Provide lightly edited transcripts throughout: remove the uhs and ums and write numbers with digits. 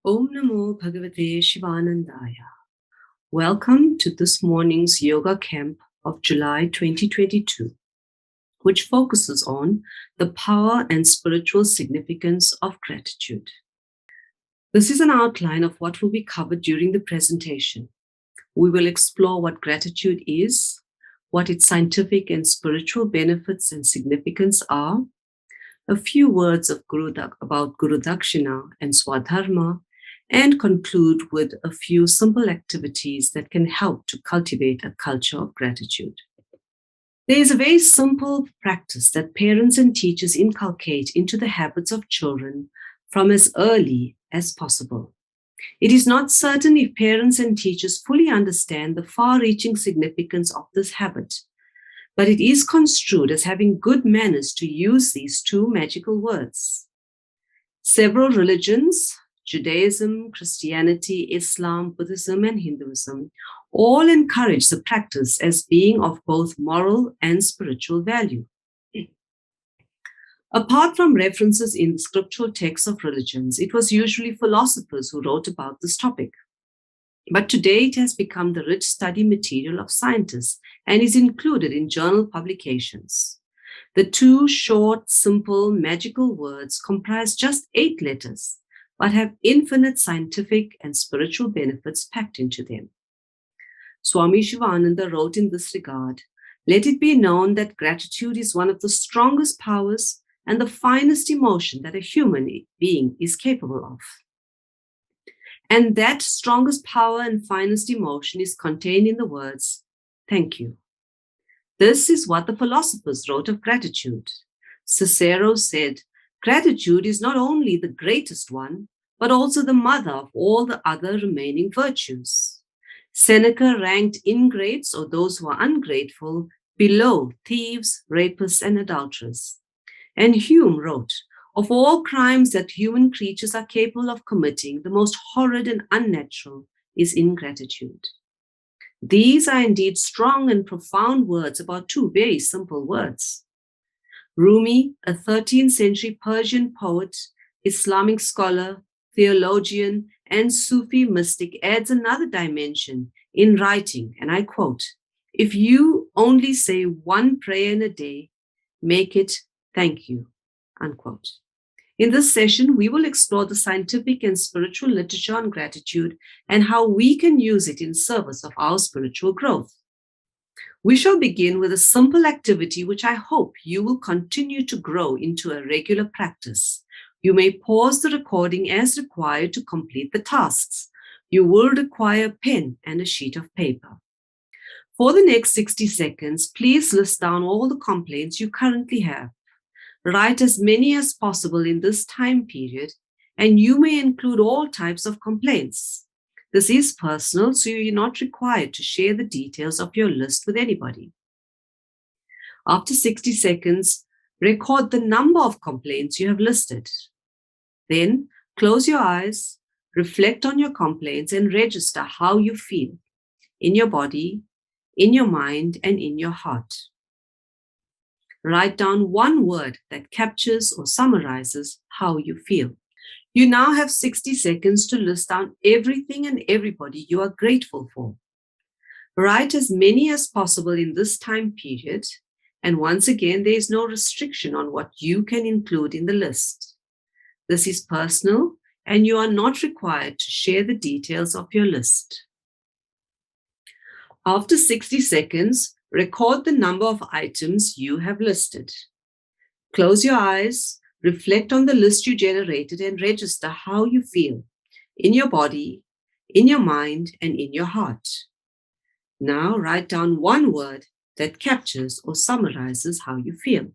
Om Namo Bhagavate Shivanandaya. Welcome to this morning's yoga camp of July 2022, which focuses on the power and spiritual significance of gratitude. This is an outline of what will be covered during the presentation. We will explore what gratitude is, what its scientific and spiritual benefits and significance are, a few words of about Guru Dakshina and Swadharma, and conclude with a few simple activities that can help to cultivate a culture of gratitude. There is a very simple practice that parents and teachers inculcate into the habits of children from as early as possible. It is not certain if parents and teachers fully understand the far-reaching significance of this habit, but it is construed as having good manners to use these two magical words. Several religions, Judaism, Christianity, Islam, Buddhism, and Hinduism, all encourage the practice as being of both moral and spiritual value. Apart from references in the scriptural texts of religions, it was usually philosophers who wrote about this topic. But today it has become the rich study material of scientists and is included in journal publications. The two short, simple, magical words comprise just 8 letters, but have infinite scientific and spiritual benefits packed into them. Swami Shivananda wrote in this regard, "Let it be known that gratitude is one of the strongest powers and the finest emotion that a human being is capable of. And that strongest power and finest emotion is contained in the words, thank you." This is what the philosophers wrote of gratitude. Cicero said, "Gratitude is not only the greatest one, but also the mother of all the other remaining virtues." Seneca ranked ingrates, or those who are ungrateful, below thieves, rapists, and adulterers. And Hume wrote, "Of all crimes that human creatures are capable of committing, the most horrid and unnatural is ingratitude." These are indeed strong and profound words about two very simple words. Rumi, a 13th century Persian poet, Islamic scholar, theologian, and Sufi mystic, adds another dimension in writing, and I quote, "If you only say one prayer in a day, make it thank you," unquote. In this session, we will explore the scientific and spiritual literature on gratitude and how we can use it in service of our spiritual growth. We shall begin with a simple activity which I hope you will continue to grow into a regular practice. You may pause the recording as required to complete the tasks. You will require a pen and a sheet of paper. For the next 60 seconds, please list down all the complaints you currently have. Write as many as possible in this time period, and you may include all types of complaints. This is personal, so you're not required to share the details of your list with anybody. After 60 seconds, record the number of complaints you have listed. Then close your eyes, reflect on your complaints, and register how you feel in your body, in your mind, and in your heart. Write down one word that captures or summarizes how you feel. You now have 60 seconds to list down everything and everybody you are grateful for. Write as many as possible in this time period, and once again, there is no restriction on what you can include in the list. This is personal, and you are not required to share the details of your list. After 60 seconds, record the number of items you have listed. Close your eyes, reflect on the list you generated, and register how you feel in your body, in your mind, and in your heart. Now write down one word that captures or summarizes how you feel.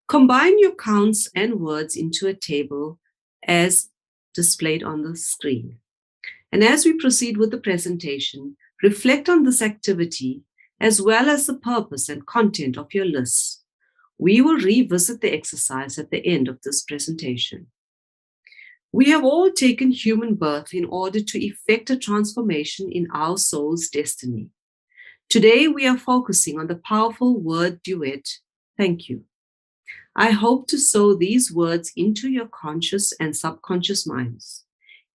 Combine your counts and words into a table as displayed on the screen. And as we proceed with the presentation, reflect on this activity as well as the purpose and content of your list. We will revisit the exercise at the end of this presentation. We have all taken human birth in order to effect a transformation in our soul's destiny. Today, we are focusing on the powerful word duet, thank you. I hope to sow these words into your conscious and subconscious minds.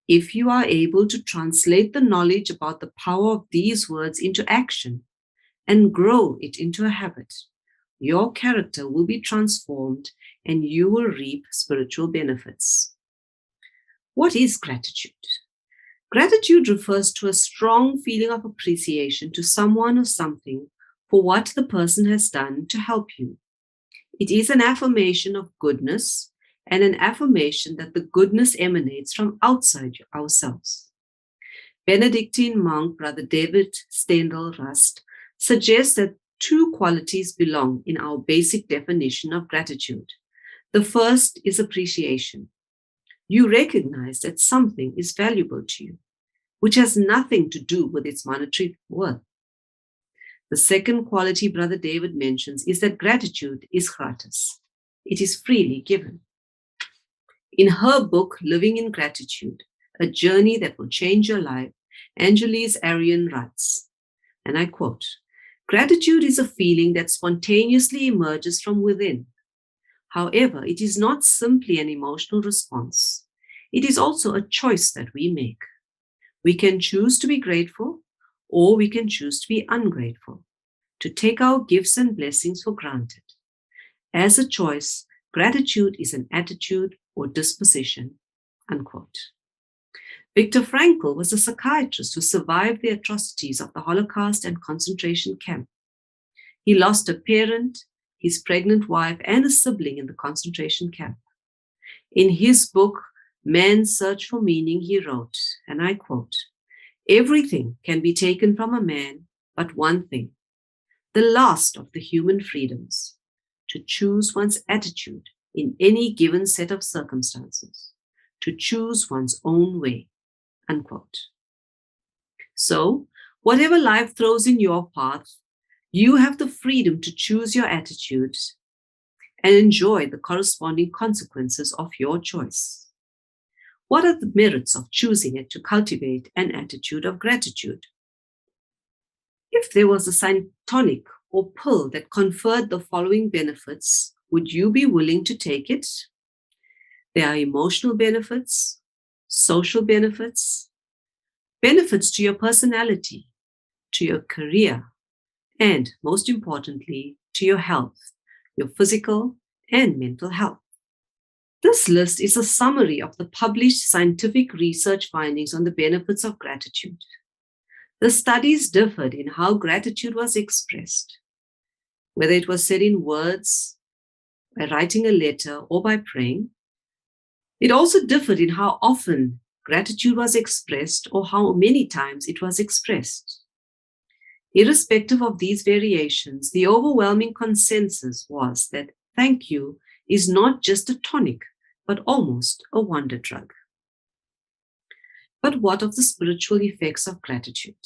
If you are able to translate the knowledge about the power of these words into action and grow it into a habit, your character will be transformed and you will reap spiritual benefits. What is gratitude? Gratitude refers to a strong feeling of appreciation to someone or something for what the person has done to help you. It is an affirmation of goodness and an affirmation that the goodness emanates from outside ourselves. Benedictine monk Brother David Stendhal Rust suggests that two qualities belong in our basic definition of gratitude. The first is appreciation. You recognize that something is valuable to you, which has nothing to do with its monetary worth. The second quality Brother David mentions is that gratitude is gratis. It is freely given. In her book, Living in Gratitude, A Journey That Will Change Your Life, Angeles Arian writes, and I quote, "Gratitude is a feeling that spontaneously emerges from within. However, it is not simply an emotional response. It is also a choice that we make. We can choose to be grateful, or we can choose to be ungrateful, to take our gifts and blessings for granted. As a choice, gratitude is an attitude or disposition." Unquote. Viktor Frankl was a psychiatrist who survived the atrocities of the Holocaust and concentration camp. He lost a parent, his pregnant wife, and a sibling in the concentration camp. In his book, Man's Search for Meaning, he wrote, and I quote, "Everything can be taken from a man, but one thing, the last of the human freedoms, to choose one's attitude in any given set of circumstances, to choose one's own way." Unquote. So, whatever life throws in your path, you have the freedom to choose your attitude and enjoy the corresponding consequences of your choice. What are the merits of choosing it to cultivate an attitude of gratitude? If there was a sign tonic or pill that conferred the following benefits, would you be willing to take it? There are emotional benefits, social benefits, benefits to your personality, to your career, and most importantly, to your health, your physical and mental health. This list is a summary of the published scientific research findings on the benefits of gratitude. The studies differed in how gratitude was expressed, whether it was said in words, by writing a letter, or by praying. It also differed in how often gratitude was expressed or how many times it was expressed. Irrespective of these variations, the overwhelming consensus was that thank you is not just a tonic, but almost a wonder drug. But what of the spiritual effects of gratitude?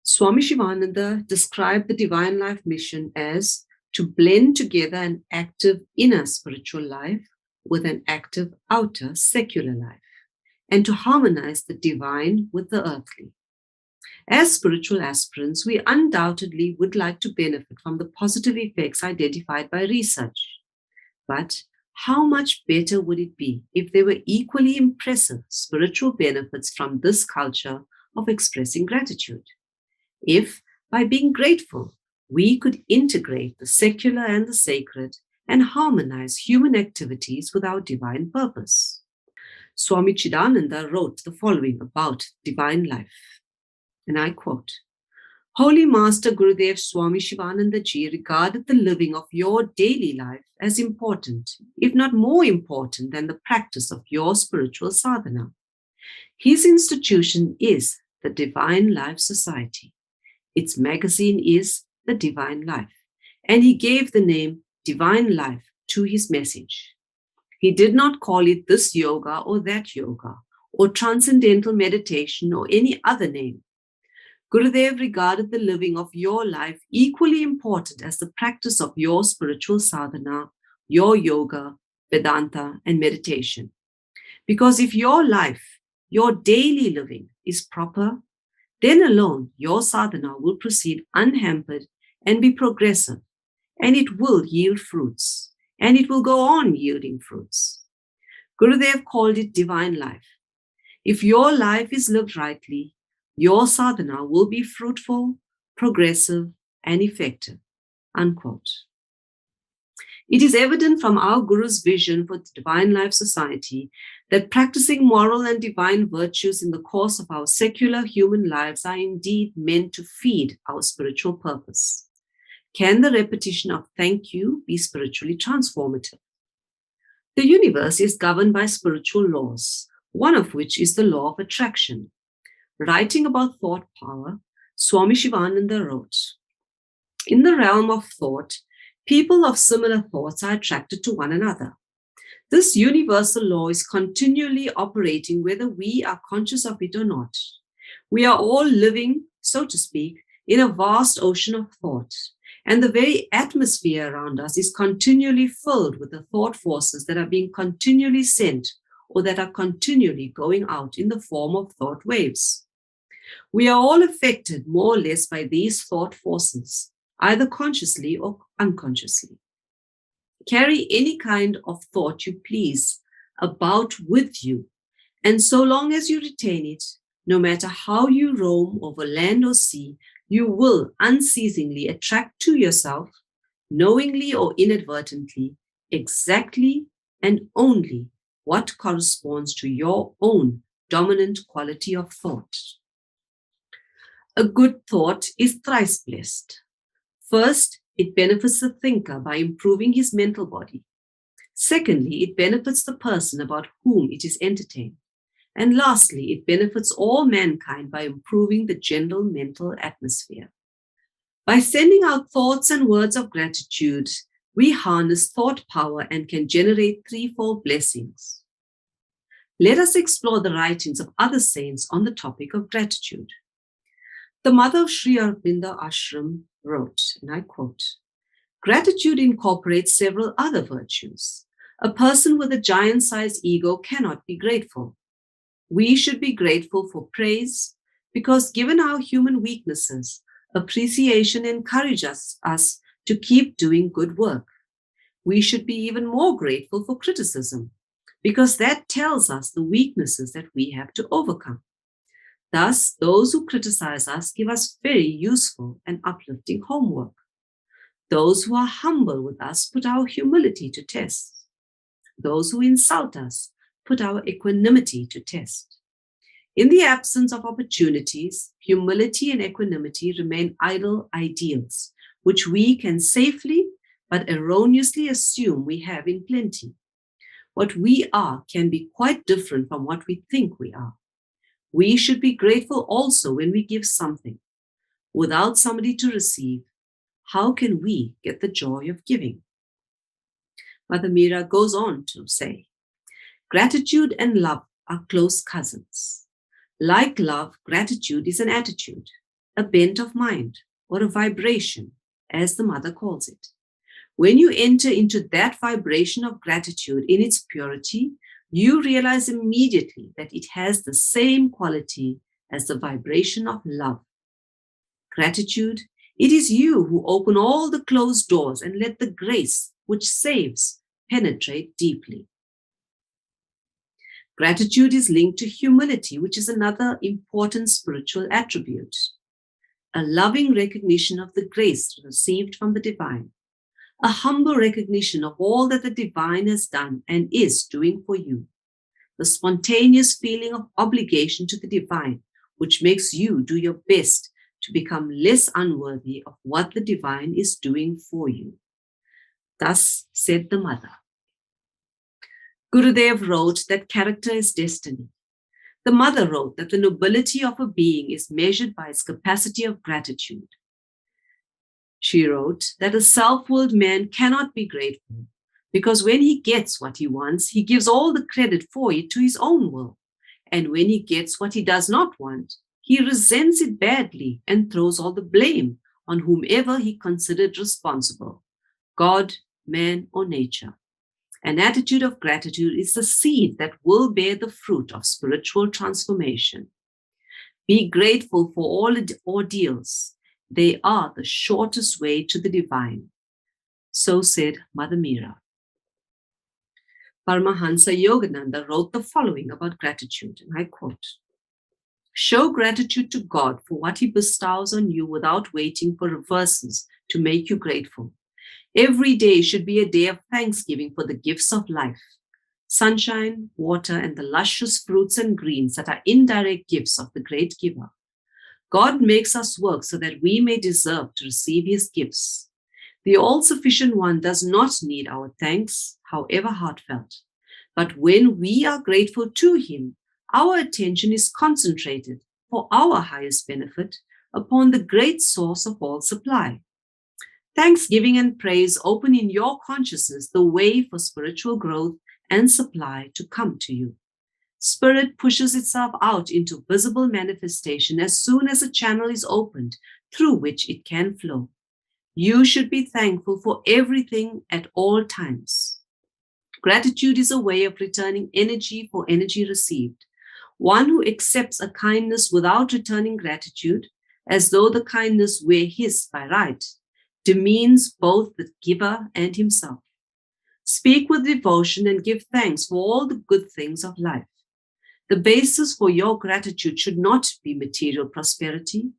Swami Shivananda described the Divine Life mission as to blend together an active inner spiritual life with an active outer secular life, and to harmonize the divine with the earthly. As spiritual aspirants, we undoubtedly would like to benefit from the positive effects identified by research. But how much better would it be if there were equally impressive spiritual benefits from this culture of expressing gratitude? If, by being grateful, we could integrate the secular and the sacred and harmonize human activities with our divine purpose. Swami Chidananda wrote the following about divine life, and I quote, "Holy Master Gurudev Swami Shivananda Ji regarded the living of your daily life as important, if not more important than the practice of your spiritual sadhana. His institution is the Divine Life Society. Its magazine is the Divine Life, and he gave the name Divine Life to his message. He did not call it this yoga or that yoga, or transcendental meditation or any other name. Gurudev regarded the living of your life equally important as the practice of your spiritual sadhana, your yoga, Vedanta, and meditation. Because if your life, your daily living is proper, then alone your sadhana will proceed unhampered and be progressive, and it will yield fruits, and it will go on yielding fruits. Gurudev called it divine life. If your life is lived rightly, your sadhana will be fruitful, progressive, and effective. Unquote. It is evident from our Guru's vision for the Divine Life Society that practicing moral and divine virtues in the course of our secular human lives are indeed meant to feed our spiritual purpose. Can the repetition of thank you be spiritually transformative? The universe is governed by spiritual laws, one of which is the law of attraction. Writing about thought power, Swami Shivananda wrote, "In the realm of thought, people of similar thoughts are attracted to one another. This universal law is continually operating whether we are conscious of it or not. We are all living, so to speak, in a vast ocean of thought, and the very atmosphere around us is continually filled with the thought forces that are being continually sent or that are continually going out in the form of thought waves. We are all affected more or less by these thought forces, either consciously or unconsciously. Carry any kind of thought you please about with you, and so long as you retain it, no matter how you roam over land or sea, you will unceasingly attract to yourself, knowingly or inadvertently, exactly and only what corresponds to your own dominant quality of thought." A good thought is thrice blessed. First, it benefits the thinker by improving his mental body. Secondly, it benefits the person about whom it is entertained. And lastly, it benefits all mankind by improving the general mental atmosphere. By sending out thoughts and words of gratitude, we harness thought power and can generate threefold blessings. Let us explore the writings of other saints on the topic of gratitude. The mother of Sri Aurobindo Ashram wrote, and I quote, "Gratitude incorporates several other virtues. A person with a giant-sized ego cannot be grateful. We should be grateful for praise because, given our human weaknesses, appreciation encourages us to keep doing good work. We should be even more grateful for criticism because that tells us the weaknesses that we have to overcome. Thus, those who criticize us give us very useful and uplifting homework. Those who are humble with us put our humility to test. Those who insult us put our equanimity to test. In the absence of opportunities, humility and equanimity remain idle ideals, which we can safely but erroneously assume we have in plenty. What we are can be quite different from what we think we are. We should be grateful also when we give something. Without somebody to receive, how can we get the joy of giving?" Mother Meera goes on to say, "Gratitude and love are close cousins. Like love, gratitude is an attitude, a bent of mind, or a vibration, as the mother calls it. When you enter into that vibration of gratitude in its purity, you realize immediately that it has the same quality as the vibration of love. Gratitude, it is you who open all the closed doors and let the grace which saves penetrate deeply. Gratitude is linked to humility, which is another important spiritual attribute. A loving recognition of the grace received from the divine. A humble recognition of all that the divine has done and is doing for you. The spontaneous feeling of obligation to the divine, which makes you do your best to become less unworthy of what the divine is doing for you." Thus said the mother. Gurudev wrote that character is destiny. The mother wrote that the nobility of a being is measured by its capacity of gratitude. She wrote that a self-willed man cannot be grateful because when he gets what he wants, he gives all the credit for it to his own will. And when he gets what he does not want, he resents it badly and throws all the blame on whomever he considered responsible, God, man, or nature. An attitude of gratitude is the seed that will bear the fruit of spiritual transformation. Be grateful for all ordeals. They are the shortest way to the divine. So said Mother Meera. Paramahansa Yogananda wrote the following about gratitude, and I quote, "Show gratitude to God for what he bestows on you without waiting for reverses to make you grateful. Every day should be a day of thanksgiving for the gifts of life, sunshine, water, and the luscious fruits and greens that are indirect gifts of the great giver. God makes us work so that we may deserve to receive his gifts. The all-sufficient one does not need our thanks, however heartfelt. But when we are grateful to him, our attention is concentrated for our highest benefit upon the great source of all supply. Thanksgiving and praise open in your consciousness the way for spiritual growth and supply to come to you. Spirit pushes itself out into visible manifestation as soon as a channel is opened through which it can flow. You should be thankful for everything at all times. Gratitude is a way of returning energy for energy received. One who accepts a kindness without returning gratitude, as though the kindness were his by right, demeans both the giver and himself. Speak with devotion and give thanks for all the good things of life. The basis for your gratitude should not be material prosperity.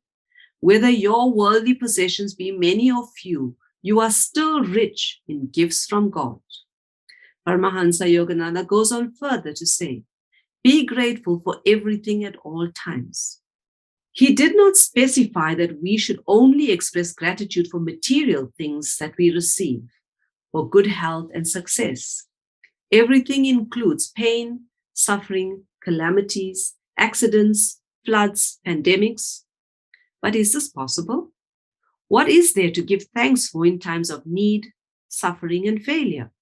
Whether your worldly possessions be many or few, you are still rich in gifts from God. Paramahansa Yogananda goes on further to say, be grateful for everything at all times. He did not specify that we should only express gratitude for material things that we receive, for good health and success. Everything includes pain, suffering, calamities, accidents, floods, pandemics. But is this possible? What is there to give thanks for in times of need, suffering, and failure?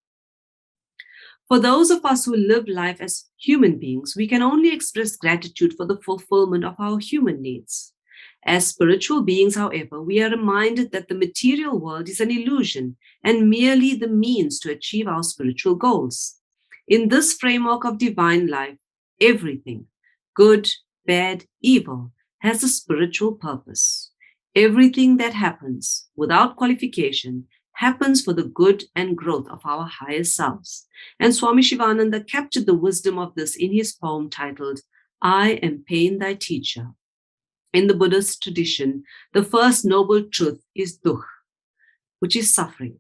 For those of us who live life as human beings, we can only express gratitude for the fulfillment of our human needs. As spiritual beings, however, we are reminded that the material world is an illusion and merely the means to achieve our spiritual goals. In this framework of divine life, everything, good, bad, evil, has a spiritual purpose. Everything that happens, without qualification, happens for the good and growth of our higher selves. And Swami Shivananda captured the wisdom of this in his poem titled, I Am Pain Thy Teacher. In the Buddhist tradition, the first noble truth is dukh, which is suffering.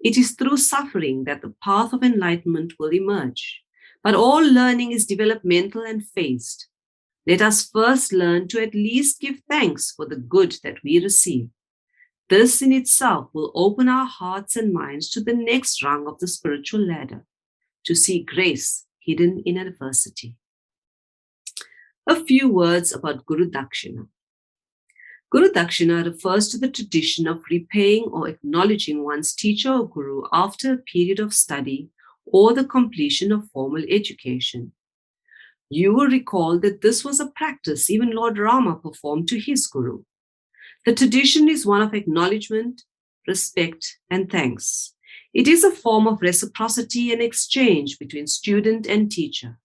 It is through suffering that the path of enlightenment will emerge. But all learning is developmental and phased. Let us first learn to at least give thanks for the good that we receive. This in itself will open our hearts and minds to the next rung of the spiritual ladder, to see grace hidden in adversity. A few words about Guru Dakshina. Guru Dakshina refers to the tradition of repaying or acknowledging one's teacher or guru after a period of study or the completion of formal education. You will recall that this was a practice even Lord Rama performed to his guru. The tradition is one of acknowledgement, respect, and thanks. It is a form of reciprocity and exchange between student and teacher.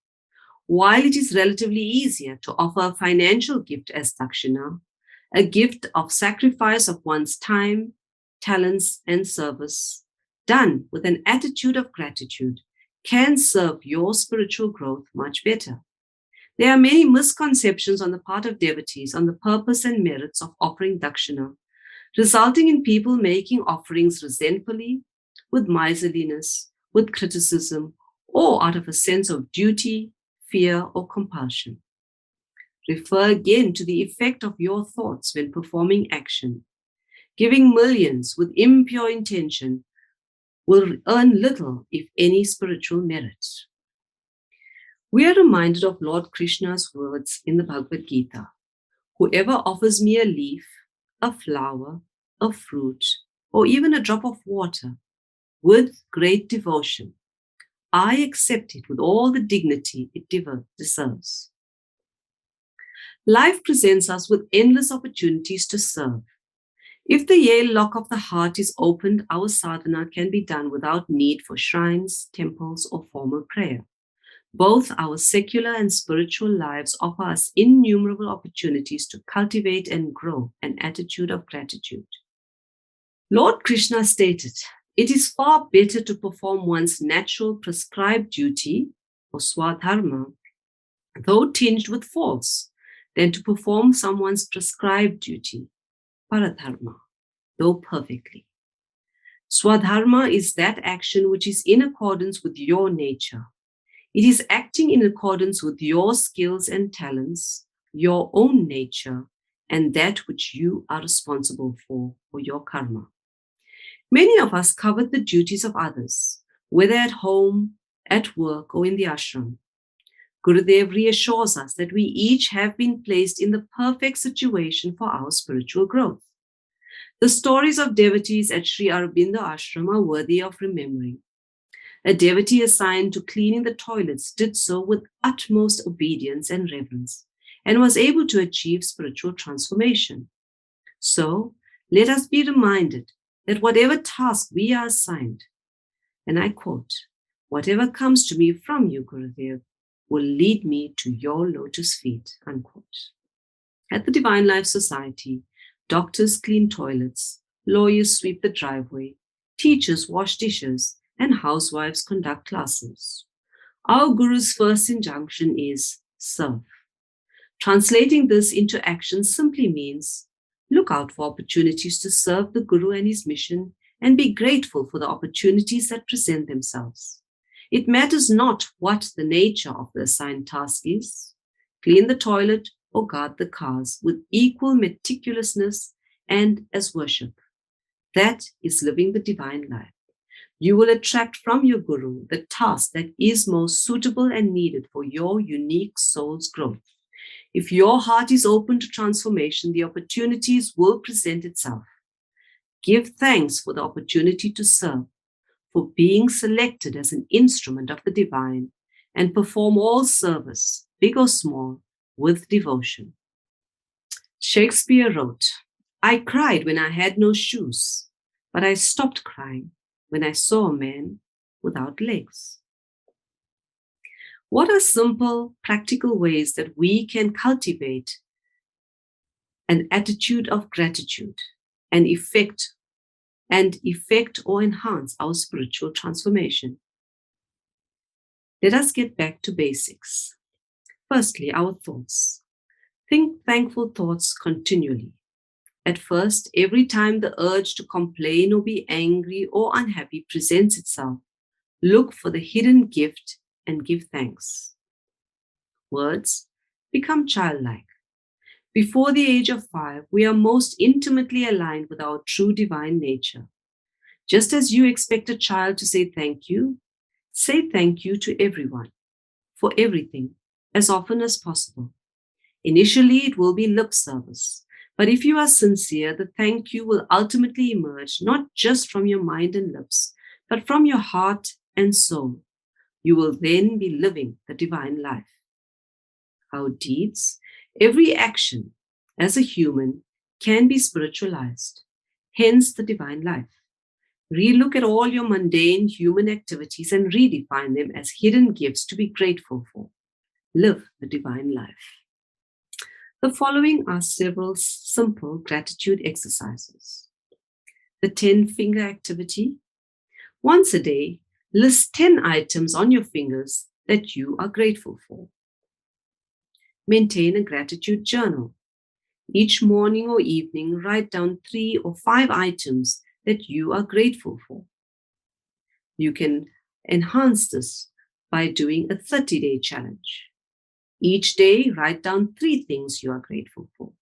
While it is relatively easier to offer a financial gift as dakshina, a gift of sacrifice of one's time, talents, and service, done with an attitude of gratitude, can serve your spiritual growth much better. There are many misconceptions on the part of devotees on the purpose and merits of offering dakshina, resulting in people making offerings resentfully, with miserliness, with criticism, or out of a sense of duty, fear, or compulsion. Refer again to the effect of your thoughts when performing action. Giving millions with impure intention will earn little, if any, spiritual merit. We are reminded of Lord Krishna's words in the Bhagavad Gita. Whoever offers me a leaf, a flower, a fruit, or even a drop of water, with great devotion, I accept it with all the dignity it deserves. Life presents us with endless opportunities to serve. If the Yale lock of the heart is opened, our sadhana can be done without need for shrines, temples, or formal prayer. Both our secular and spiritual lives offer us innumerable opportunities to cultivate and grow an attitude of gratitude. Lord Krishna stated, It is far better to perform one's natural prescribed duty, or Swadharma, though tinged with faults, than to perform someone's prescribed duty, Paradharma, though perfectly. Swadharma is that action which is in accordance with your nature. It is acting in accordance with your skills and talents, your own nature, and that which you are responsible for your karma. Many of us covet the duties of others, whether at home, at work, or in the ashram. Gurudev reassures us that we each have been placed in the perfect situation for our spiritual growth. The stories of devotees at Sri Aurobindo Ashram are worthy of remembering. A devotee assigned to cleaning the toilets did so with utmost obedience and reverence, and was able to achieve spiritual transformation. So, let us be reminded that whatever task we are assigned, and I quote, "Whatever comes to me from you, Gurudev, will lead me to your lotus feet," unquote. At the Divine Life Society, doctors clean toilets, lawyers sweep the driveway, teachers wash dishes, and housewives conduct classes. Our Guru's first injunction is serve. Translating this into action simply means look out for opportunities to serve the Guru and his mission and be grateful for the opportunities that present themselves. It matters not what the nature of the assigned task is. Clean the toilet or guard the cars with equal meticulousness and as worship. That is living the divine life. You will attract from your Guru the task that is most suitable and needed for your unique soul's growth. If your heart is open to transformation, the opportunities will present itself. Give thanks for the opportunity to serve, for being selected as an instrument of the divine, and perform all service, big or small, with devotion. Shakespeare wrote, "I cried when I had no shoes, but I stopped crying when I saw a man without legs." What are simple, practical ways that we can cultivate an attitude of gratitude and effect or enhance our spiritual transformation? Let us get back to basics. Firstly, our thoughts. Think thankful thoughts continually. At first, every time the urge to complain or be angry or unhappy presents itself, look for the hidden gift and give thanks. Words, become childlike. Before the age of 5, we are most intimately aligned with our true divine nature. Just as you expect a child to say thank you to everyone, for everything, as often as possible. Initially, it will be lip service, but if you are sincere, the thank you will ultimately emerge not just from your mind and lips, but from your heart and soul. You will then be living the divine life. Our deeds, every action as a human can be spiritualized, hence the divine life. Relook at all your mundane human activities and redefine them as hidden gifts to be grateful for. Live the divine life. The following are several simple gratitude exercises. The 10-finger activity. Once a day, list 10 items on your fingers that you are grateful for. Maintain a gratitude journal. Each morning or evening, write down 3 or 5 items that you are grateful for. You can enhance this by doing a 30-day challenge. Each day, write down 3 things you are grateful for.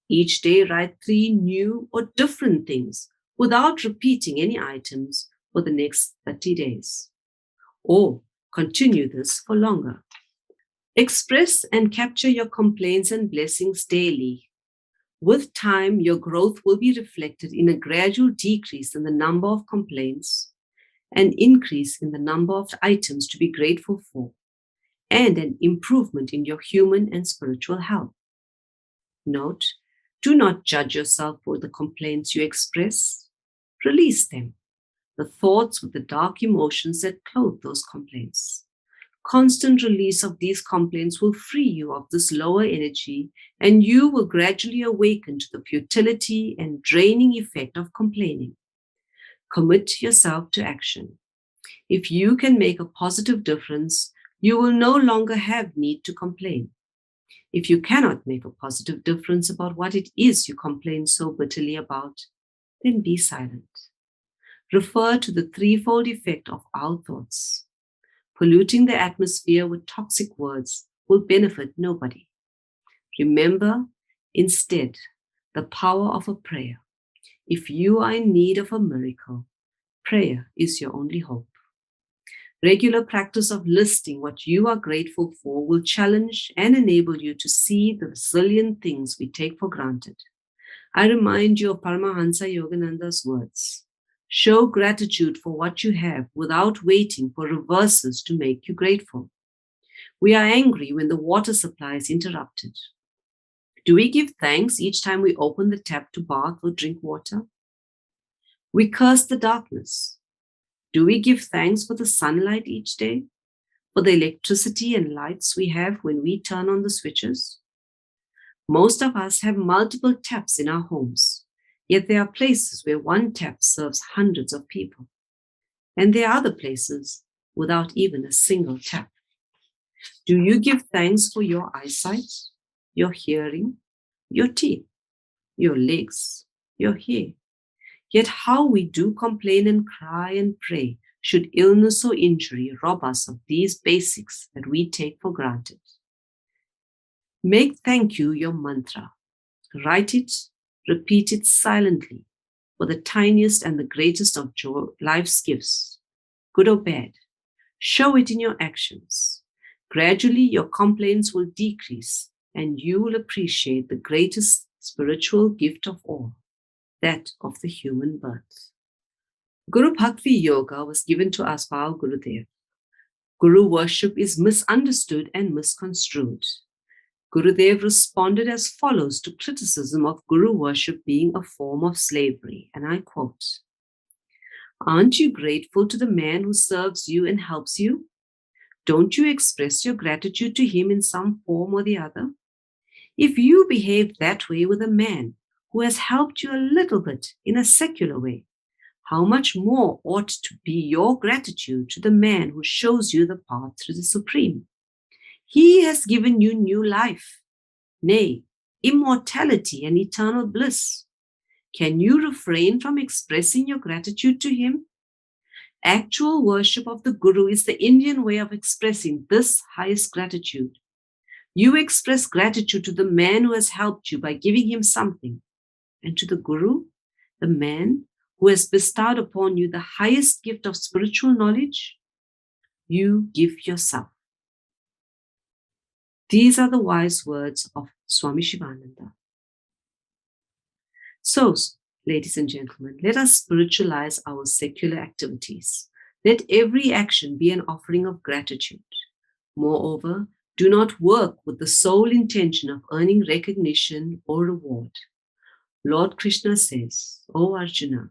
Each day, write 3 new or different things without repeating any items for the next 30 days. Or continue this for longer. Express and capture your complaints and blessings daily. With time, your growth will be reflected in a gradual decrease in the number of complaints, an increase in the number of items to be grateful for, and an improvement in your human and spiritual health. Note, do not judge yourself for the complaints you express. Release them, the thoughts with the dark emotions that clothe those complaints. Constant release of these complaints will free you of this lower energy, and you will gradually awaken to the futility and draining effect of complaining. Commit yourself to action. If you can make a positive difference, you will no longer have need to complain. If you cannot make a positive difference about what it is you complain so bitterly about, then be silent. Refer to the threefold effect of our thoughts. Polluting the atmosphere with toxic words will benefit nobody. Remember, instead, the power of a prayer. If you are in need of a miracle, prayer is your only hope. Regular practice of listing what you are grateful for will challenge and enable you to see the resilient things we take for granted. I remind you of Paramahansa Yogananda's words. Show gratitude for what you have without waiting for reverses to make you grateful. We are angry when the water supply is interrupted. Do we give thanks each time we open the tap to bath or drink water? We curse the darkness. Do we give thanks for the sunlight each day? For the electricity and lights we have when we turn on the switches? Most of us have multiple taps in our homes, yet there are places where one tap serves hundreds of people. And there are other places without even a single tap. Do you give thanks for your eyesight, your hearing, your teeth, your legs, your hair? Yet how we do complain and cry and pray should illness or injury rob us of these basics that we take for granted. Make thank you your mantra. Write it, repeat it silently for the tiniest and the greatest of life's gifts, good or bad. Show it in your actions. Gradually, your complaints will decrease and you will appreciate the greatest spiritual gift of all, that of the human birth. Guru Bhakti Yoga was given to us by our Gurudev. Guru worship is misunderstood and misconstrued. Gurudev responded as follows to criticism of Guru worship being a form of slavery, and I quote, "Aren't you grateful to the man who serves you and helps you? Don't you express your gratitude to him in some form or the other? If you behave that way with a man who has helped you a little bit in a secular way, how much more ought to be your gratitude to the man who shows you the path to the Supreme? He has given you new life, nay, immortality and eternal bliss. Can you refrain from expressing your gratitude to him? Actual worship of the Guru is the Indian way of expressing this highest gratitude. You express gratitude to the man who has helped you by giving him something, and to the Guru, the man who has bestowed upon you the highest gift of spiritual knowledge, you give yourself." These are the wise words of Swami Shivananda. So, ladies and gentlemen, let us spiritualize our secular activities. Let every action be an offering of gratitude. Moreover, do not work with the sole intention of earning recognition or reward. Lord Krishna says, "O Arjuna,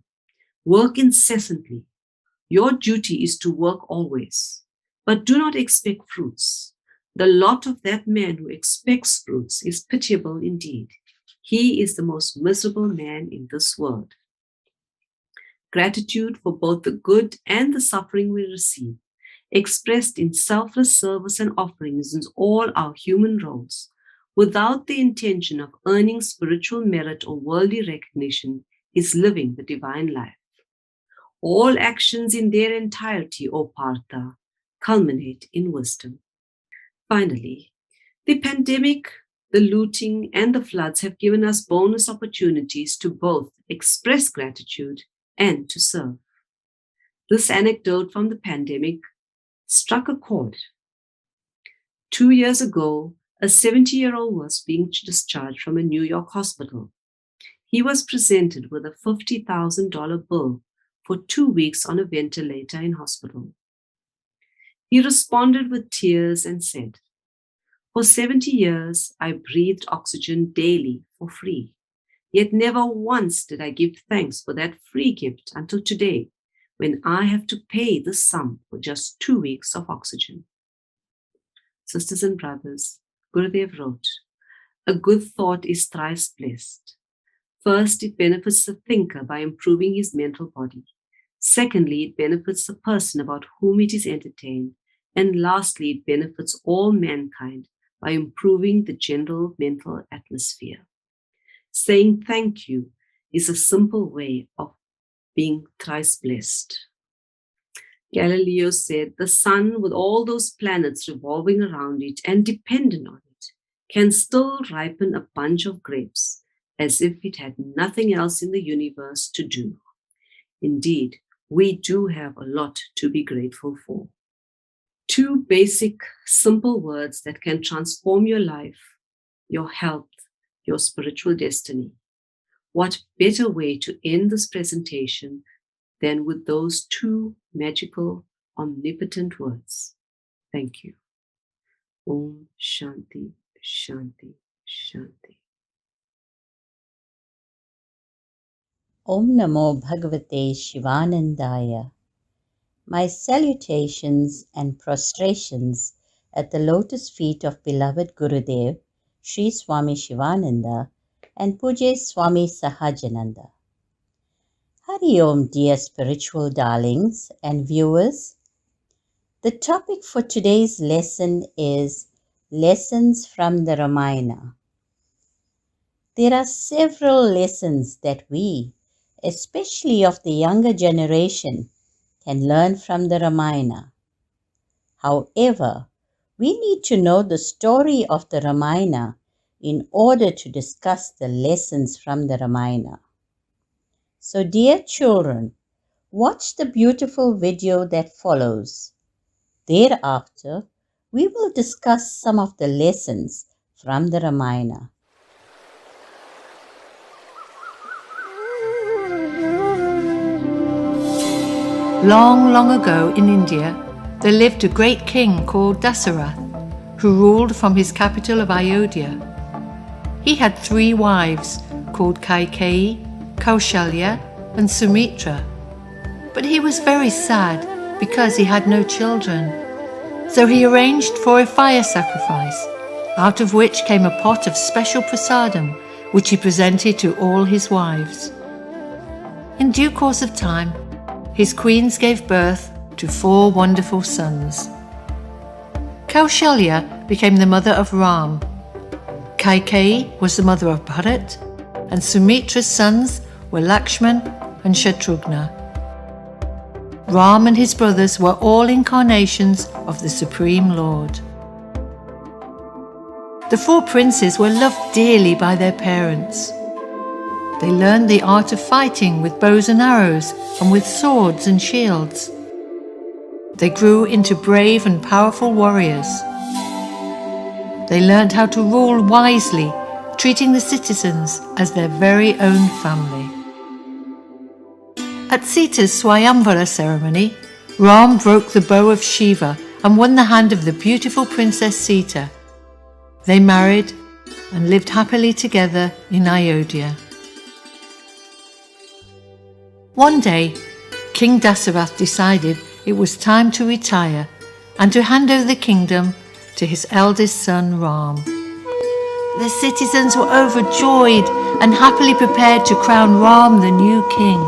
work incessantly. Your duty is to work always, but do not expect fruits. The lot of that man who expects fruits is pitiable indeed. He is the most miserable man in this world." Gratitude for both the good and the suffering we receive, expressed in selfless service and offerings in all our human roles, without the intention of earning spiritual merit or worldly recognition, is living the divine life. All actions in their entirety, O Partha, culminate in wisdom. Finally, the pandemic, the looting, and the floods have given us bonus opportunities to both express gratitude and to serve. This anecdote from the pandemic struck a chord. 2 years ago, a 70-year-old was being discharged from a New York hospital. He was presented with a $50,000 bill for 2 weeks on a ventilator in hospital. He responded with tears and said, "For 70 years, I breathed oxygen daily for free. Yet never once did I give thanks for that free gift until today, when I have to pay this sum for just 2 weeks of oxygen." Sisters and brothers, Gurudev wrote, "A good thought is thrice blessed. First, it benefits the thinker by improving his mental body. Secondly, it benefits the person about whom it is entertained. And lastly, it benefits all mankind by improving the general mental atmosphere. Saying thank you is a simple way of being thrice blessed. Galileo said the sun, with all those planets revolving around it and dependent on it, can still ripen a bunch of grapes as if it had nothing else in the universe to do. Indeed, we do have a lot to be grateful for. Two basic, simple words that can transform your life, your health, your spiritual destiny. What better way to end this presentation than with those two magical, omnipotent words? Thank you. Om Shanti, Shanti, Shanti. Om Namo Bhagavate Shivanandaya. My salutations and prostrations at the lotus feet of beloved Gurudev, Sri Swami Shivananda and Pujya Swami Sahajananda. Hari Om, dear spiritual darlings and viewers. The topic for today's lesson is Lessons from the Ramayana. There are several lessons that we, especially of the younger generation, can learn from the Ramayana. However, we need to know the story of the Ramayana in order to discuss the lessons from the Ramayana. So, dear children, watch the beautiful video that follows. Thereafter, we will discuss some of the lessons from the Ramayana. Long, long ago in India, there lived a great king called Dasarath, who ruled from his capital of Ayodhya. He had 3 wives called Kaikeyi, Kaushalya, and Sumitra. But he was very sad because he had no children. So he arranged for a fire sacrifice, out of which came a pot of special prasadam, which he presented to all his wives. In due course of time, his queens gave birth to 4 wonderful sons. Kaushalya became the mother of Ram. Kaikeyi was the mother of Bharat, and Sumitra's sons were Lakshman and Shatrughna. Ram and his brothers were all incarnations of the Supreme Lord. The 4 princes were loved dearly by their parents. They learned the art of fighting with bows and arrows and with swords and shields. They grew into brave and powerful warriors. They learned how to rule wisely, treating the citizens as their very own family. At Sita's Swayamvara ceremony, Ram broke the bow of Shiva and won the hand of the beautiful Princess Sita. They married and lived happily together in Ayodhya. One day, King Dasarath decided it was time to retire and to hand over the kingdom to his eldest son Ram. The citizens were overjoyed and happily prepared to crown Ram the new king.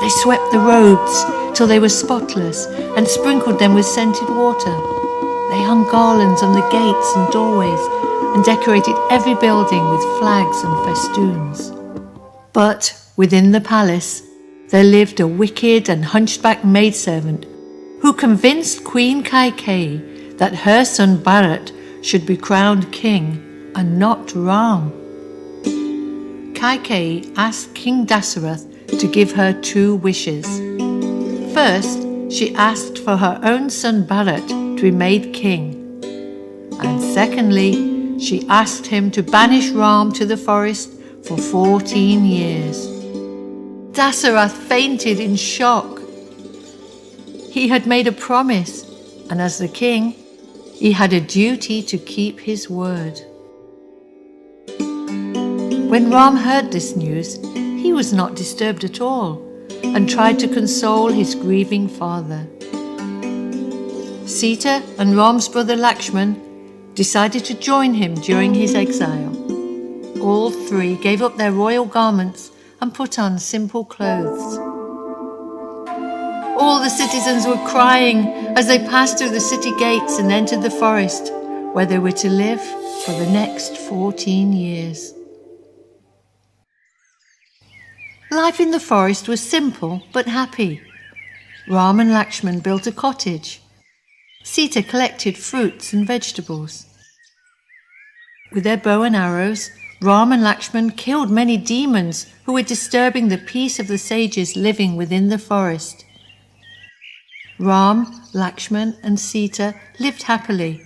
They swept the roads till they were spotless and sprinkled them with scented water. They hung garlands on the gates and doorways and decorated every building with flags and festoons. But within the palace, there lived a wicked and hunchbacked maidservant who convinced Queen Kaikeyi that her son Bharat should be crowned king and not Ram. Kaikeyi asked King Dasarath to give her 2 wishes. First, she asked for her own son Bharat to be made king. And secondly, she asked him to banish Ram to the forest for 14 years. Dasarath fainted in shock. He had made a promise, and as the king, he had a duty to keep his word. When Ram heard this news, he was not disturbed at all and tried to console his grieving father. Sita and Ram's brother Lakshman decided to join him during his exile. All 3 gave up their royal garments and put on simple clothes. All the citizens were crying as they passed through the city gates and entered the forest, where they were to live for the next 14 years. Life in the forest was simple but happy. Ram and Lakshman built a cottage. Sita collected fruits and vegetables. With their bow and arrows, Ram and Lakshman killed many demons who were disturbing the peace of the sages living within the forest. Ram, Lakshman and Sita lived happily.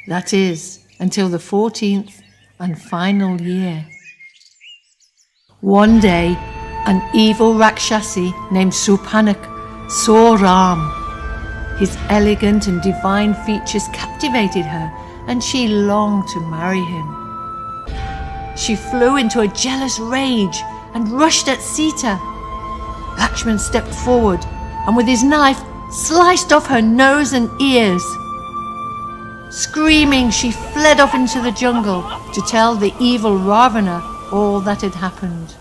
That is, until the 14th and final year. One day, an evil Rakshasi named Surpanak saw Ram. His elegant and divine features captivated her, and she longed to marry him. She flew into a jealous rage and rushed at Sita. Lakshman stepped forward and with his knife sliced off her nose and ears. Screaming, she fled off into the jungle to tell the evil Ravana all that had happened.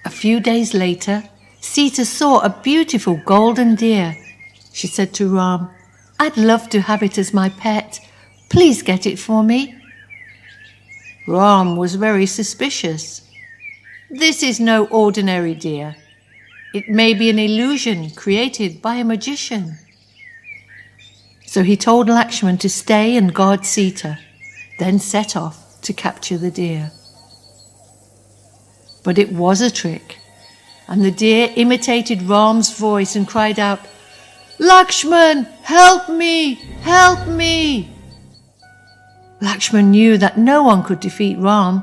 A few days later, Sita saw a beautiful golden deer. She said to Ram, "I'd love to have it as my pet. Please get it for me." Ram was very suspicious. "This is no ordinary deer. It may be an illusion created by a magician." So he told Lakshman to stay and guard Sita, then set off to capture the deer. But it was a trick, and the deer imitated Ram's voice and cried out, "Lakshman, help me! Help me!" Lakshman knew that no one could defeat Ram,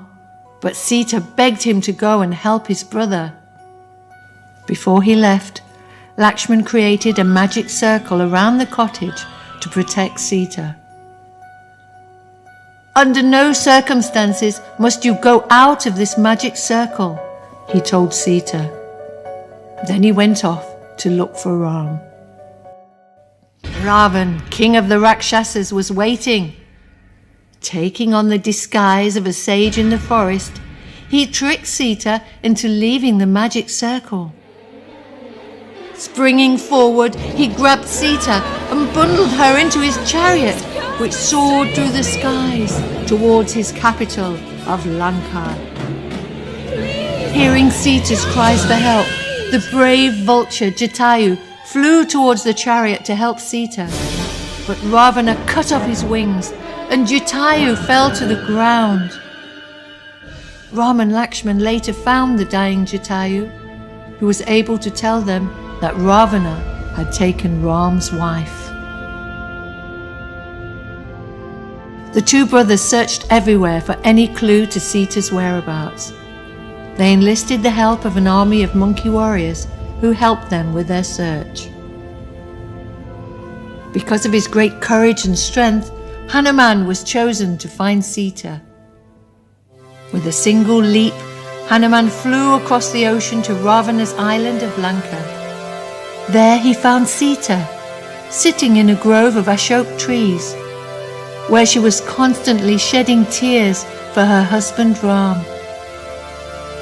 but Sita begged him to go and help his brother. Before he left, Lakshman created a magic circle around the cottage to protect Sita. "Under no circumstances must you go out of this magic circle," he told Sita. Then he went off to look for Ram. Ravan, king of the Rakshasas, was waiting. Taking on the disguise of a sage in the forest, he tricked Sita into leaving the magic circle. Springing forward, he grabbed Sita and bundled her into his chariot, which soared through the skies towards his capital of Lanka. Hearing Sita's cries for help, the brave vulture Jatayu flew towards the chariot to help Sita. But Ravana cut off his wings, and Jatayu fell to the ground. Ram and Lakshman later found the dying Jatayu, who was able to tell them that Ravana had taken Ram's wife. The two brothers searched everywhere for any clue to Sita's whereabouts. They enlisted the help of an army of monkey warriors who helped them with their search. Because of his great courage and strength, Hanuman was chosen to find Sita. With a single leap, Hanuman flew across the ocean to Ravana's island of Lanka. There he found Sita, sitting in a grove of ashok trees, where she was constantly shedding tears for her husband Ram.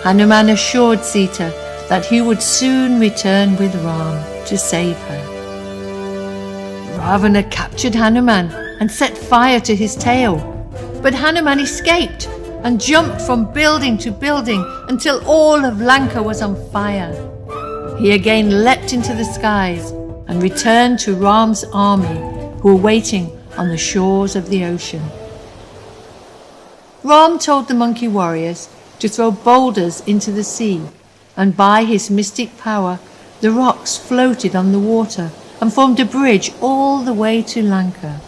Hanuman assured Sita that he would soon return with Ram to save her. Ravana captured Hanuman and set fire to his tail, but Hanuman escaped and jumped from building to building until all of Lanka was on fire. He again leapt into the skies and returned to Ram's army, who were waiting on the shores of the ocean. Ram told the monkey warriors to throw boulders into the sea, and by his mystic power, the rocks floated on the water and formed a bridge all the way to Lanka.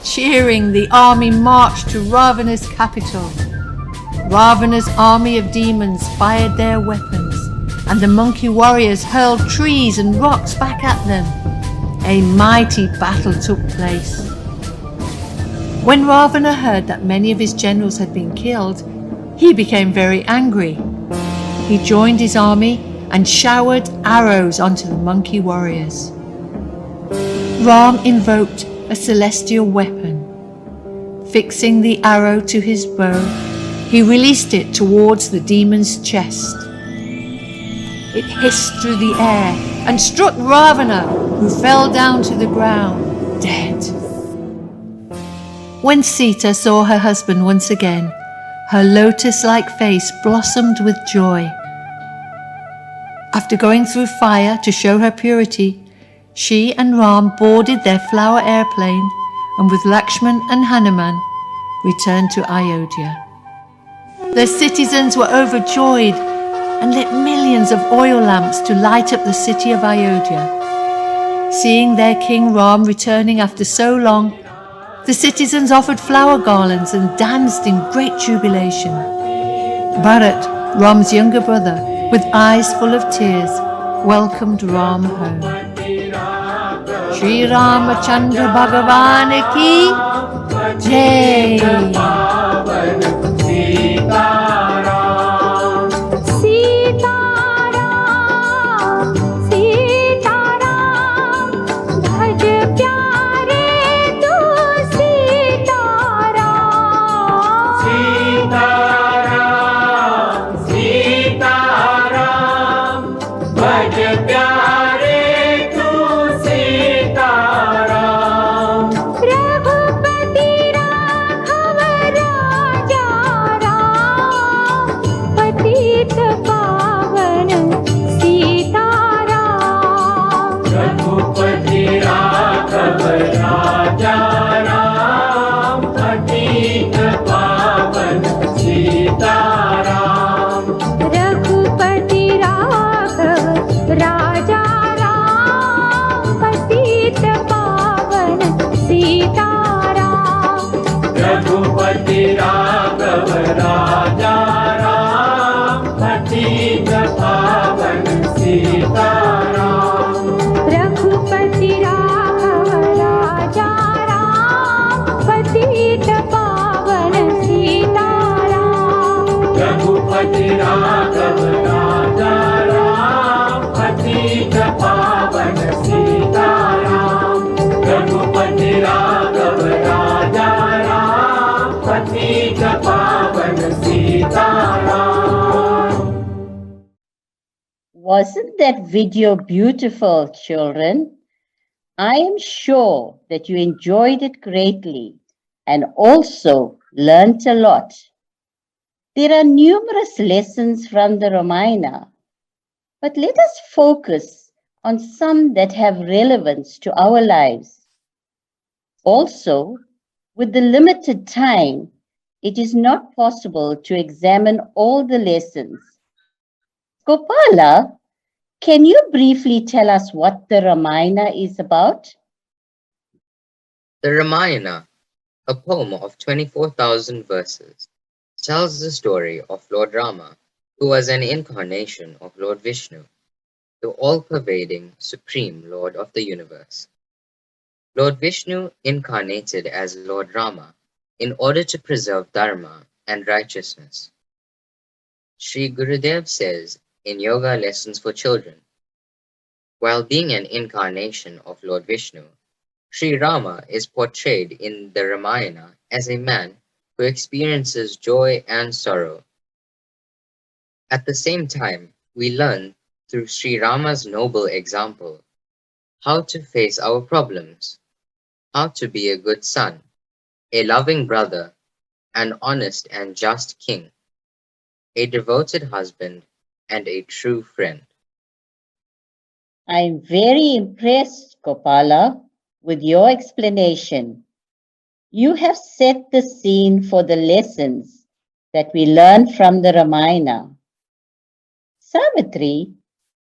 Cheering, the army marched to Ravana's capital. Ravana's army of demons fired their weapons, and the monkey warriors hurled trees and rocks back at them. A mighty battle took place. When Ravana heard that many of his generals had been killed, he became very angry. He joined his army and showered arrows onto the monkey warriors. Ram invoked a celestial weapon. Fixing the arrow to his bow, he released it towards the demon's chest. It hissed through the air and struck Ravana, who fell down to the ground, dead. When Sita saw her husband once again, her lotus-like face blossomed with joy. After going through fire to show her purity, she and Ram boarded their flower airplane and with Lakshman and Hanuman returned to Ayodhya. The citizens were overjoyed and lit millions of oil lamps to light up the city of Ayodhya. Seeing their king Ram returning after so long, the citizens offered flower garlands and danced in great jubilation. Bharat, Ram's younger brother, with eyes full of tears, welcomed Ram home. Shri Ramachandra Bhagavan ki Jai. Wasn't that video beautiful, children? I am sure that you enjoyed it greatly and also learnt a lot. There are numerous lessons from the Ramayana, but let us focus on some that have relevance to our lives. Also, with the limited time, it is not possible to examine all the lessons. Gopala, can you briefly tell us what the Ramayana is about? The Ramayana, a poem of 24,000 verses, tells the story of Lord Rama, who was an incarnation of Lord Vishnu, the all-pervading, supreme Lord of the universe. Lord Vishnu incarnated as Lord Rama in order to preserve Dharma and righteousness. Sri Gurudev says in Yoga Lessons for Children, while being an incarnation of Lord Vishnu, Sri Rama is portrayed in the Ramayana as a man who experiences joy and sorrow. At the same time, we learn through Sri Rama's noble example how to face our problems, how to be a good son, a loving brother, an honest and just king, a devoted husband, and a true friend. I'm very impressed, Gopala, with your explanation. You have set the scene for the lessons that we learn from the Ramayana. Savitri,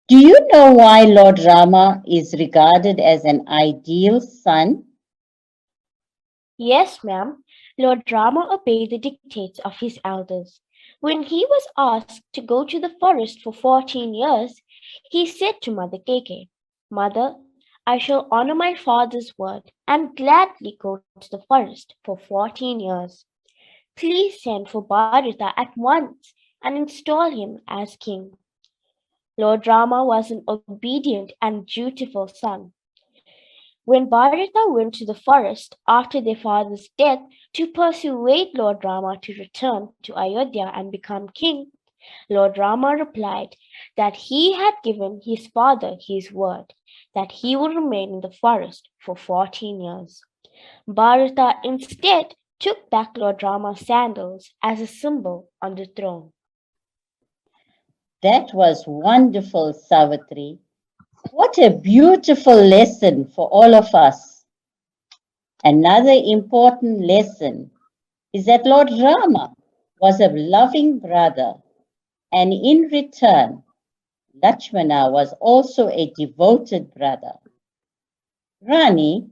do you know why Lord Rama is regarded as an ideal son? Yes, ma'am. Lord Rama obeyed the dictates of his elders. When he was asked to go to the forest for 14 years, he said to Mother Keke, Mother, I shall honor my father's word and gladly go to the forest for 14 years. Please send for Bharata at once and install him as king. Lord Rama was an obedient and dutiful son. When Bharata went to the forest after their father's death to persuade Lord Rama to return to Ayodhya and become king, Lord Rama replied that he had given his father his word that he would remain in the forest for 14 years. Bharata instead took back Lord Rama's sandals as a symbol on the throne. That was wonderful, Savitri. What a beautiful lesson for all of us. Another important lesson is that Lord Rama was a loving brother, and in return, Lakshmana was also a devoted brother. Rani,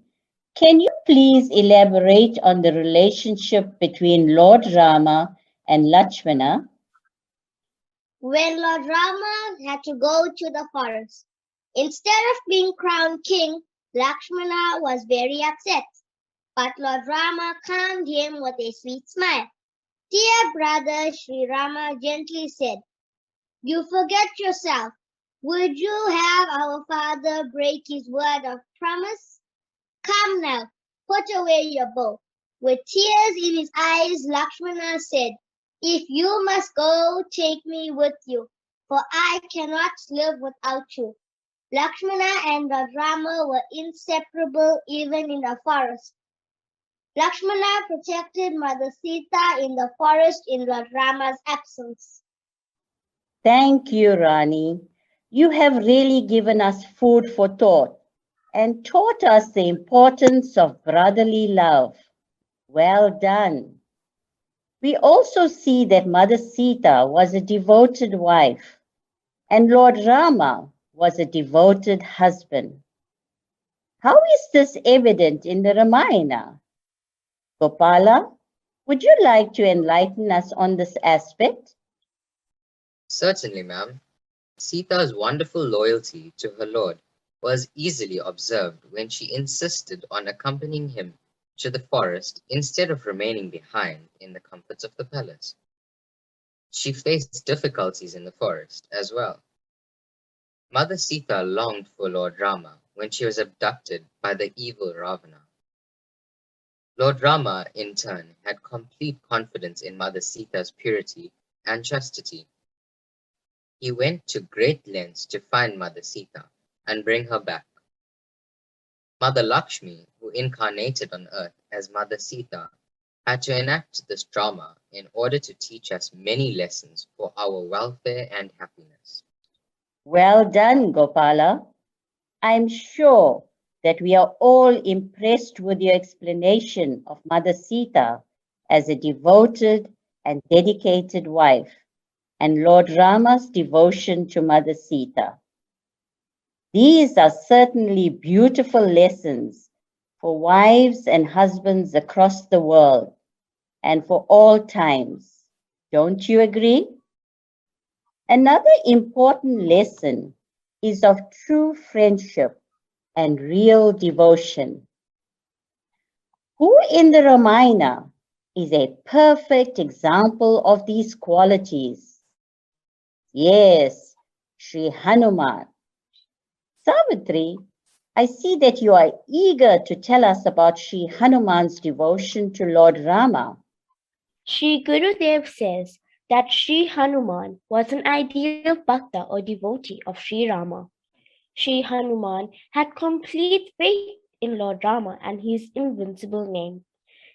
can you please elaborate on the relationship between Lord Rama and Lakshmana? When Lord Rama had to go to the forest, instead of being crowned king, Lakshmana was very upset. But Lord Rama calmed him with a sweet smile. Dear brother, Sri Rama gently said, you forget yourself. Would you have our father break his word of promise? Come now, put away your bow. With tears in his eyes, Lakshmana said, if you must go, take me with you, for I cannot live without you. Lakshmana and Lord Rama were inseparable even in the forest. Lakshmana protected Mother Sita in the forest in Lord Rama's absence. Thank you, Rani. You have really given us food for thought and taught us the importance of brotherly love. Well done. We also see that Mother Sita was a devoted wife and Lord Rama was a devoted husband. How is this evident in the Ramayana? Gopala, would you like to enlighten us on this aspect? Certainly, ma'am. Sita's wonderful loyalty to her lord was easily observed when she insisted on accompanying him to the forest instead of remaining behind in the comforts of the palace. She faced difficulties in the forest as well. Mother Sita longed for Lord Rama when she was abducted by the evil Ravana. Lord Rama, in turn, had complete confidence in Mother Sita's purity and chastity. He went to great lengths to find Mother Sita and bring her back. Mother Lakshmi, who incarnated on earth as Mother Sita, had to enact this drama in order to teach us many lessons for our welfare and happiness. Well done, Gopala. I'm sure that we are all impressed with your explanation of Mother Sita as a devoted and dedicated wife and Lord Rama's devotion to Mother Sita. These are certainly beautiful lessons for wives and husbands across the world and for all times. Don't you agree? Another important lesson is of true friendship and real devotion. Who in the Ramayana is a perfect example of these qualities? Yes, Sri Hanuman. Savitri, I see that you are eager to tell us about Sri Hanuman's devotion to Lord Rama. Sri Gurudev says that Sri Hanuman was an ideal bhakta or devotee of Sri Rama. Sri Hanuman had complete faith in Lord Rama and his invincible name.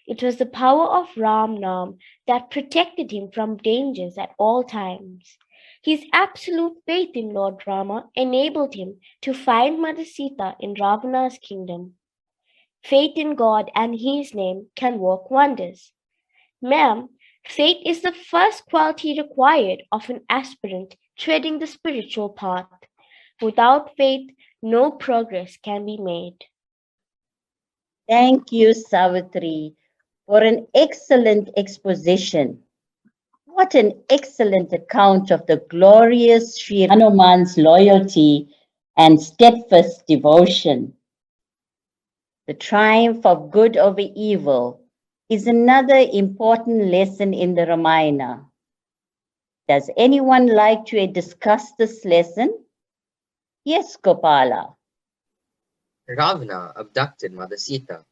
It was the power of Ram Nam that protected him from dangers at all times. His absolute faith in Lord Rama enabled him to find Mother Sita in Ravana's kingdom. Faith in God and his name can work wonders. Ma'am, faith is the first quality required of an aspirant treading the spiritual path. Without faith, no progress can be made. Thank you, Savitri, for an excellent exposition. What an excellent account of the glorious Sri Hanuman's loyalty and steadfast devotion. The triumph of good over evil is another important lesson in the Ramayana. Does anyone like to discuss this lesson? Yes, Gopala. Ravana abducted Mother Sita.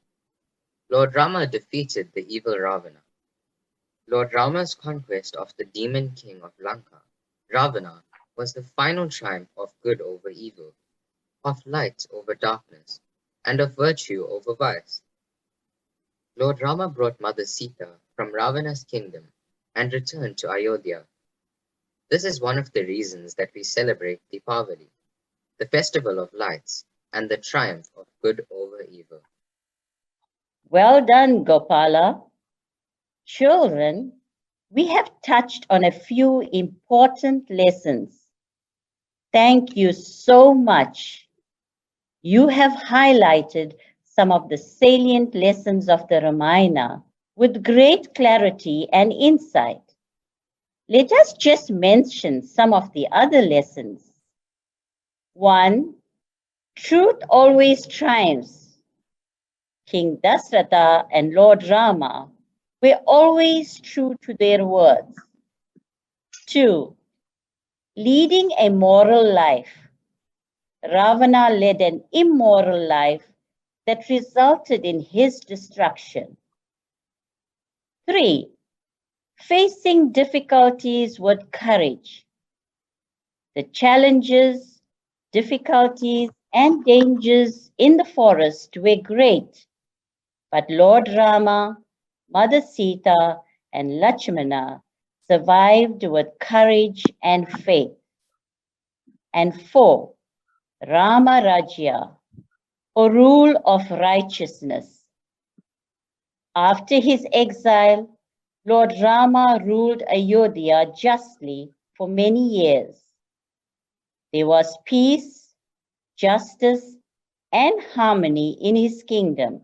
Lord Rama defeated the evil Ravana. Lord Rama's conquest of the demon king of Lanka Ravana was the final triumph of good over evil, of light over darkness, and of virtue over vice. Lord Rama brought Mother Sita from Ravana's kingdom and returned to Ayodhya. This is one of the reasons that we celebrate Deepavali, the festival of lights and the triumph of good over evil. Well done, Gopala. Children, we have touched on a few important lessons. Thank you so much. You have highlighted some of the salient lessons of the Ramayana with great clarity and insight. Let us just mention some of the other lessons. 1. Truth always triumphs. King Dasratha and Lord Rama were always true to their words. 2. Leading a moral life. Ravana led an immoral life that resulted in his destruction. 3. Facing difficulties with courage. The challenges, difficulties, and dangers in the forest were great, but Lord Rama, Mother Sita, and Lakshmana survived with courage and faith. And 4. Rama Rajya, or rule of righteousness. After his exile, Lord Rama ruled Ayodhya justly for many years. There was peace, justice, and harmony in his kingdom.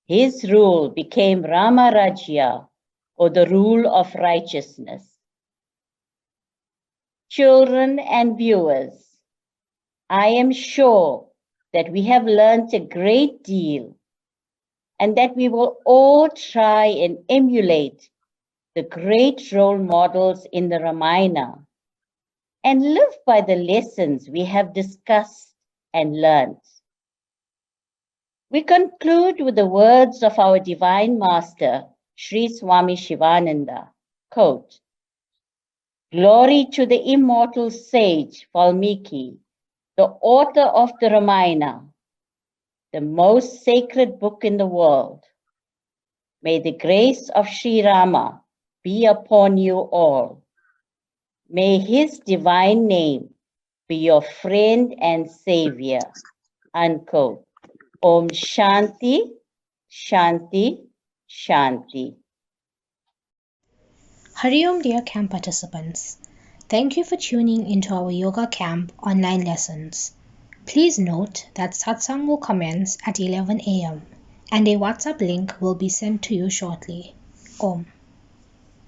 His rule became Rama Rajya, or the rule of righteousness. Children and viewers, I am sure that we have learned a great deal and that we will all try and emulate the great role models in the Ramayana and live by the lessons we have discussed and learned. We conclude with the words of our Divine Master, Sri Swami Shivananda, quote, "Glory to the immortal sage Valmiki, the author of the Ramayana, the most sacred book in the world. May the grace of Sri Rama be upon you all. May his divine name be your friend and savior." Unquote. Om Shanti, Shanti, Shanti. Hari Om, dear camp participants. Thank you for tuning into our Yoga Camp online lessons. Please note that satsang will commence at 11 a.m. and a WhatsApp link will be sent to you shortly. Om.